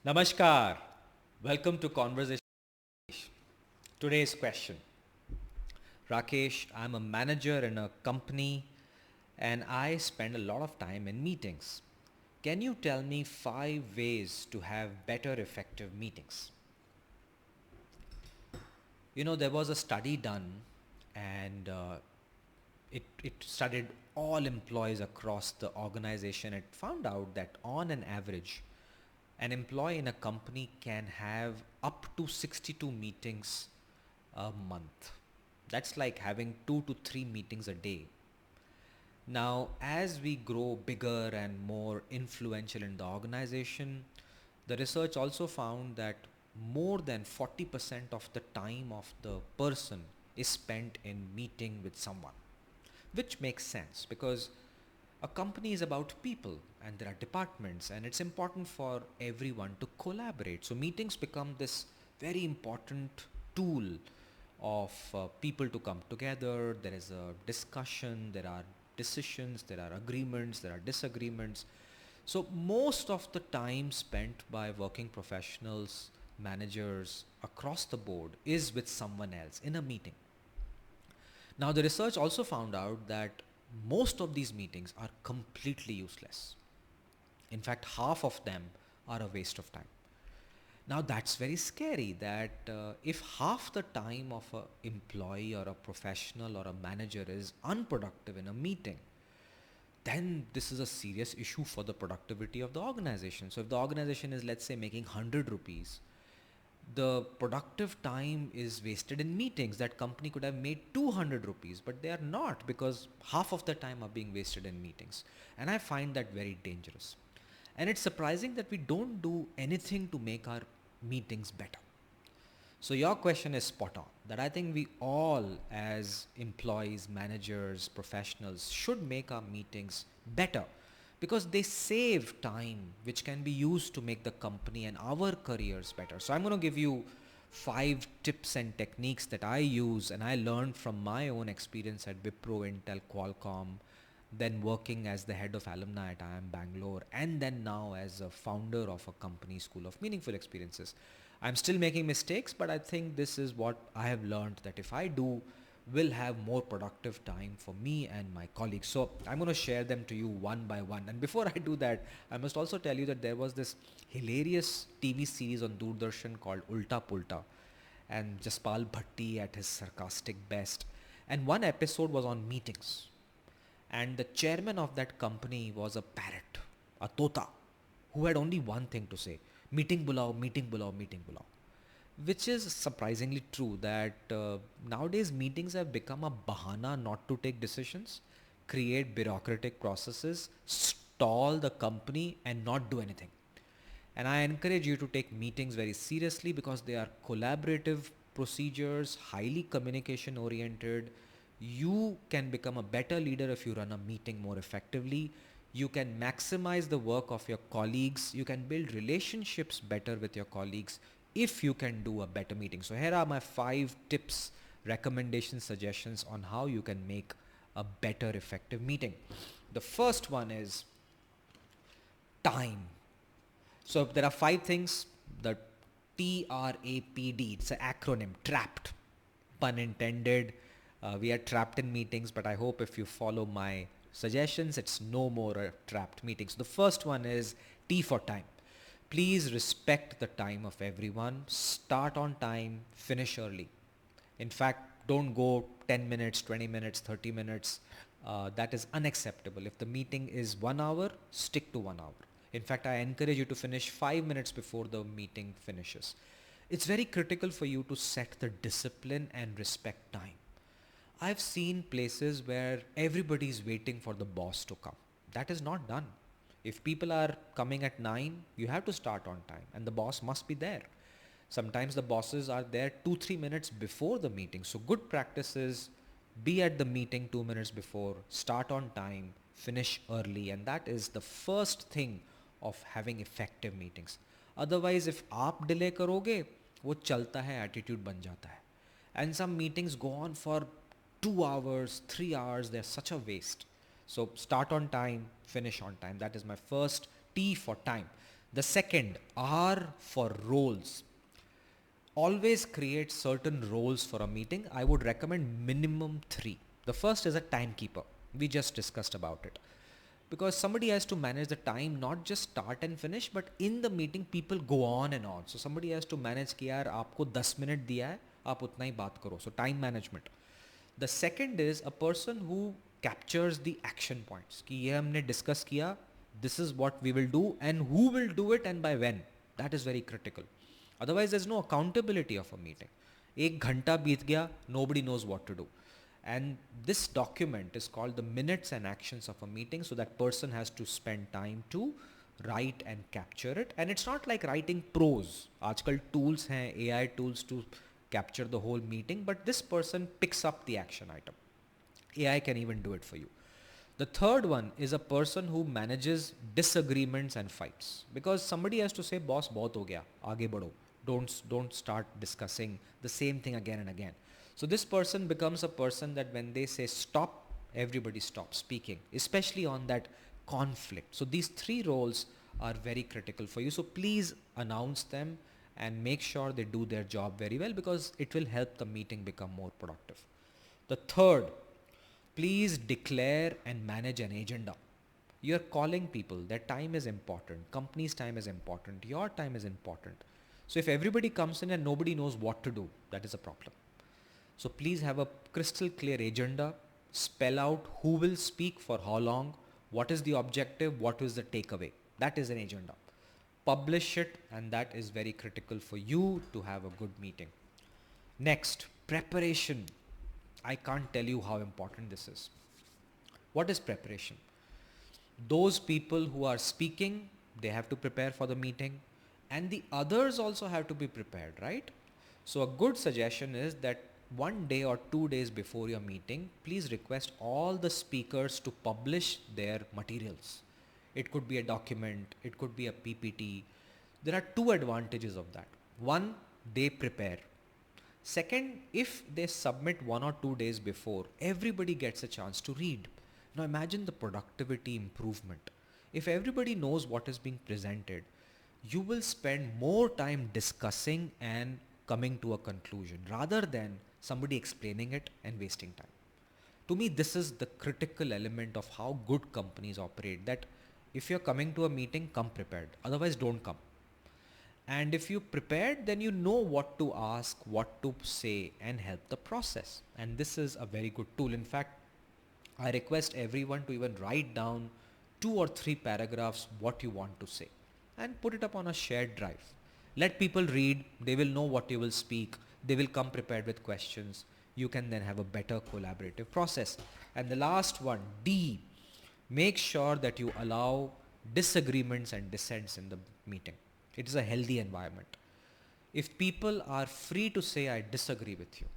Namaskar. Welcome to Conversation. Today's question. Rakesh, I'm a manager in a company and I spend a lot of time in meetings. Can you tell me 5 ways to have better effective meetings? There was a study done and it studied all employees across the organization. It found out that on an average, an employee in a company can have up to 62 meetings a month. That's like having 2 to 3 meetings a day. Now, as we grow bigger and more influential in the organization, the research also found that more than 40% of the time of the person is spent in meeting with someone, which makes sense because a company is about people and there are departments and it's important for everyone to collaborate. So meetings become this very important tool of people to come together. There is a discussion, there are decisions, there are agreements, there are disagreements. So most of the time spent by working professionals, managers across the board is with someone else in a meeting. Now, the research also found out that most of these meetings are completely useless. In fact, half of them are a waste of time. Now, that's very scary that if half the time of an employee or a professional or a manager is unproductive in a meeting, then this is a serious issue for the productivity of the organization. So, if the organization is, let's say, making 100 rupees, the productive time is wasted in meetings. That company could have made 200 rupees, but they are not because half of the time are being wasted in meetings. And I find that very dangerous. And it's surprising that we don't do anything to make our meetings better. So your question is spot on, that I think we all as employees, managers, professionals should make our meetings better because they save time which can be used to make the company and our careers better. So I'm going to give you 5 tips and techniques that I use and I learned from my own experience at Wipro, Intel, Qualcomm, then working as the head of alumni at IIM Bangalore, and then now as a founder of a company, School of Meaningful Experiences. I'm still making mistakes, but I think this is what I have learned, that if I do, will have more productive time for me and my colleagues. So I'm going to share them to you one by one. And before I do that, I must also tell you that there was this hilarious TV series on Doordarshan called Ulta Pulta, and Jaspal Bhatti at his sarcastic best. And one episode was on meetings, and the chairman of that company was a parrot, a tota, who had only one thing to say: meeting bulao, meeting bulao, meeting bulao. Which is surprisingly true that nowadays meetings have become a bahana not to take decisions, create bureaucratic processes, stall the company, and not do anything. And I encourage you to take meetings very seriously because they are collaborative procedures, highly communication oriented. You can become a better leader if you run a meeting more effectively. You can maximize the work of your colleagues. You can build relationships better with your colleagues if you can do a better meeting. So here are my 5 tips, recommendations, suggestions on how you can make a better effective meeting. The first one is time. So there are 5 things. The TRAPD, it's an acronym, trapped, pun intended. We are trapped in meetings, but I hope if you follow my suggestions, it's no more trapped meetings. The first one is T for time. Please respect the time of everyone. Start on time, finish early. In fact, don't go 10 minutes, 20 minutes, 30 minutes. That is unacceptable. If the meeting is 1 hour, stick to 1 hour. In fact, I encourage you to finish 5 minutes before the meeting finishes. It's very critical for you to set the discipline and respect time. I've seen places where everybody is waiting for the boss to come. That is not done. If people are coming at 9, you have to start on time and the boss must be there. Sometimes the bosses are there 2-3 minutes before the meeting. So good practice is be at the meeting 2 minutes before, start on time, finish early, and that is the first thing of having effective meetings. Otherwise, if आप delay करोगे, वो चलता है, attitude बन जाता है. And some meetings go on for 2 hours, 3 hours, they're such a waste. So start on time, finish on time. That is my first T for time. The second, R for roles. Always create certain roles for a meeting. I would recommend minimum 3. The first is a timekeeper. We just discussed about it. Because somebody has to manage the time, not just start and finish, but in the meeting people go on and on. So somebody has to manage कि यार आपको 10 minute दिया है, आप उतना ही बात करो. So time management. The second is a person who captures the action points. कि ये हमने discuss किया, this is what we will do and who will do it and by when. That is very critical. Otherwise there's no accountability of a meeting. एक घंटा बीत गया, nobody knows what to do. And this document is called the minutes and actions of a meeting. So that person has to spend time to write and capture it. And it's not like writing prose. आजकल tools हैं, AI tools to capture the whole meeting, but this person picks up the action item. AI can even do it for you. The third one is a person who manages disagreements and fights, because somebody has to say, boss, बहुत हो गया, आगे बढ़ो. Don't start discussing the same thing again and again. So this person becomes a person that when they say stop, everybody stops speaking, especially on that conflict. So these 3 roles are very critical for you. So please announce them and make sure they do their job very well, because it will help the meeting become more productive. The third, please declare and manage an agenda. You're calling people, their time is important, company's time is important, your time is important. So if everybody comes in and nobody knows what to do, that is a problem. So please have a crystal clear agenda, spell out who will speak for how long, what is the objective, what is the takeaway. That is an agenda. Publish it, and that is very critical for you to have a good meeting. Next, preparation. I can't tell you how important this is. What is preparation? Those people who are speaking, they have to prepare for the meeting, and the others also have to be prepared, right? So a good suggestion is that 1 day or 2 days before your meeting, please request all the speakers to publish their materials. It could be a document, it could be a PPT. There are 2 advantages of that. One, they prepare. Second, if they submit 1 or 2 days before, everybody gets a chance to read. Now imagine the productivity improvement. If everybody knows what is being presented, you will spend more time discussing and coming to a conclusion rather than somebody explaining it and wasting time. To me, this is the critical element of how good companies operate, that if you're coming to a meeting, come prepared. Otherwise, don't come. And if you prepared, then you know what to ask, what to say, and help the process. And this is a very good tool. In fact, I request everyone to even write down 2 or 3 paragraphs what you want to say and put it up on a shared drive. Let people read, they will know what you will speak, they will come prepared with questions. You can then have a better collaborative process. And the last one, D, make sure that you allow disagreements and dissents in the meeting. It is a healthy environment. If people are free to say, I disagree with you,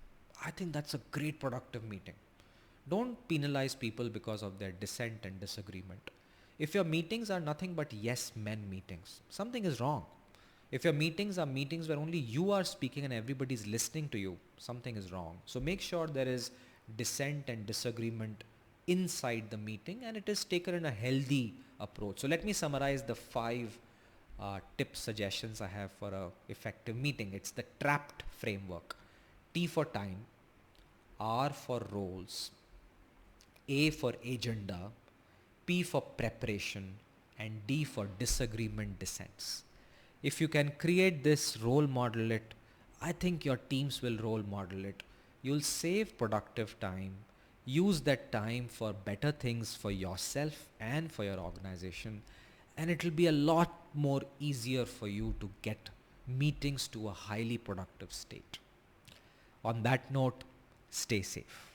I think that's a great productive meeting. Don't penalize people because of their dissent and disagreement. If your meetings are nothing but yes men meetings, something is wrong. If your meetings are meetings where only you are speaking and everybody is listening to you, something is wrong. So make sure there is dissent and disagreement inside the meeting, and it is taken in a healthy approach. So let me summarize the 5 tip suggestions I have for a effective meeting. It's the trapped framework. T for time, R for roles, A for agenda, P for preparation, and D for disagreement dissents. If you can create this, role model it, I think your teams will role model it. You'll save productive time, use that time for better things for yourself and for your organization, and it will be a lot more easier for you to get meetings to a highly productive state. On that note, stay safe.